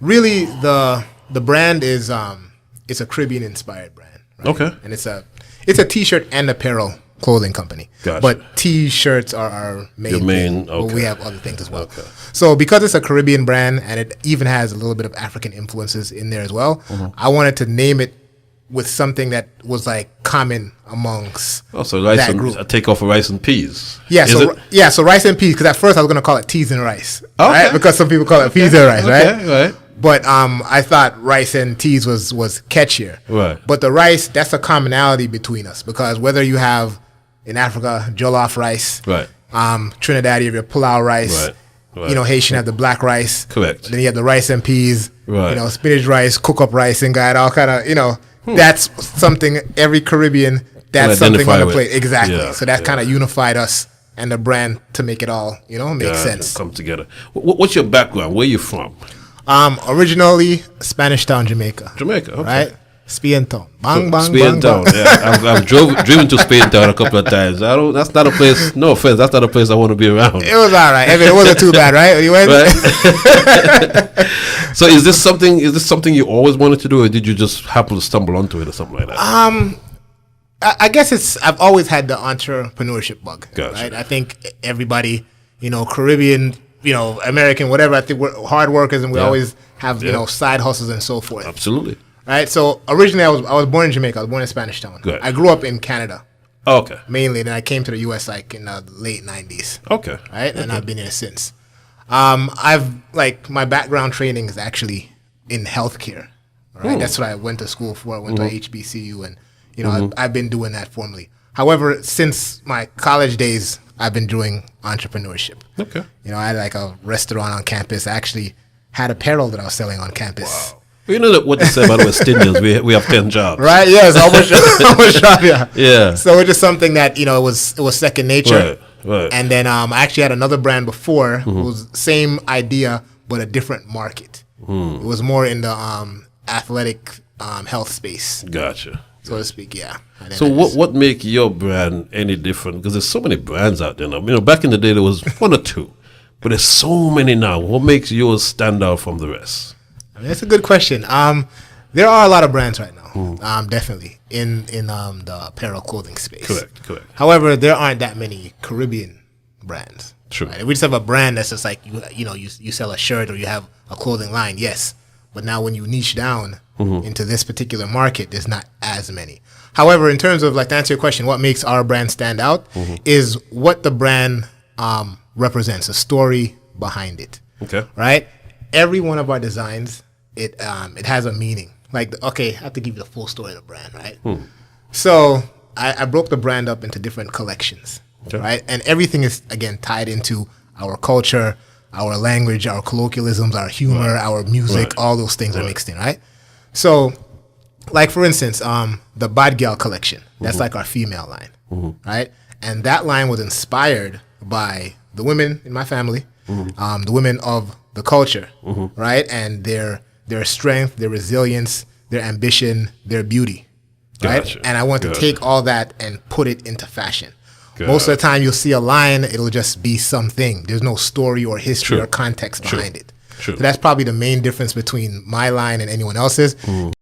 really the brand is it's a Caribbean inspired brand. Right? Okay. And it's a t-shirt and apparel clothing company. Gotcha. But t-shirts are our main thing. Okay. But we have other things as well. Okay. So because it's a Caribbean brand and it even has a little bit of African influences in there as well, Mm-hmm. I wanted to name it with something that was like common amongst So rice that and group. a takeoff of rice and peas. Yeah, Is so it? so rice and peas, because at first I was gonna call it teas and rice, Okay. right? Because some people call it peas and rice, right? Okay, right. But I thought rice and teas was catchier. Right. But the rice, that's a commonality between us, because whether you have in Africa jollof rice, Right. Trinidad you have your pulau rice, Right. you know, Haitian have the black rice, Correct. Then you have the rice and peas, Right. you know, spinach rice, cook up rice, and got all kind of, you know, that's something every Caribbean. That's something on the with. plate, exactly. Yeah, So that yeah. kind of unified us and the brand to make it all, you know, make sense. Come together. What's your background? Where you from? Originally Spanish Town, Jamaica. Jamaica. Okay. Right? Spain Town. Bang, bang, Spain bang, Town. bang. Yeah, I've driven to Spain Town a couple of times. That's not a place. No offense. That's not a place I want to be around. It was all right. I mean, it wasn't too bad, right? You went? Right. So is this something you always wanted to do, or did you just happen to stumble onto it or something like that? I guess I've always had the entrepreneurship bug. Gotcha. Right? I think everybody, you know, Caribbean, you know, American, whatever, I think we're hard workers and we Yeah. always have, you Yeah. know, side hustles and so forth. Absolutely. Right? So originally I was born in Jamaica. I was born in Spanish Town. Good. I grew up in Canada Okay. mainly. Then I came to the US like in the late 90s. Okay. Right? And I've been here since. I've like my background training is actually in healthcare. Right? That's what I went to school for. I went to HBCU and you know I've been doing that formally. However, since my college days, I've been doing entrepreneurship. Okay. You know, I had like a restaurant on campus. I actually had apparel that I was selling on campus. You know what they say about West Indians? We have 10 jobs. Right? Yes, almost shop, yeah. Yeah. So it's just something that, you know, it was second nature. Right. And then I actually had another brand before. It was same idea, but a different market. It was more in the athletic health space, Gotcha. so to speak. Yeah. And then So I just- what make your brand any different? Because there's so many brands out there now. You know, back in the day there was one or two, but there's so many now. What makes yours stand out from the rest? I mean, that's a good question. There are a lot of brands right now. Definitely in the apparel clothing space. Correct. However, there aren't that many Caribbean brands. True. Right? We just have a brand that's just like you sell a shirt or you have a clothing line, yes. But now when you niche down into this particular market, there's not as many. However, in terms of like to answer your question, what makes our brand stand out is what the brand represents, a story behind it. Okay. Right? Every one of our designs, it has a meaning. Like, okay, I have to give you the full story of the brand, right? So I broke the brand up into different collections, Okay. right? And everything is, again, tied into our culture, our language, our colloquialisms, our humor, our music, Right. all those things are mixed in, right? So, like, for instance, the Bad Gal collection, that's like our female line, right? And that line was inspired by the women in my family, the women of the culture, right? And their strength, their resilience, their ambition, their beauty, right? Gotcha. And I want to Gotcha. take all that and put it into fashion. Most of the time you'll see a line, it'll just be something. There's no story or history True. or context behind it. True. So that's probably the main difference between my line and anyone else's.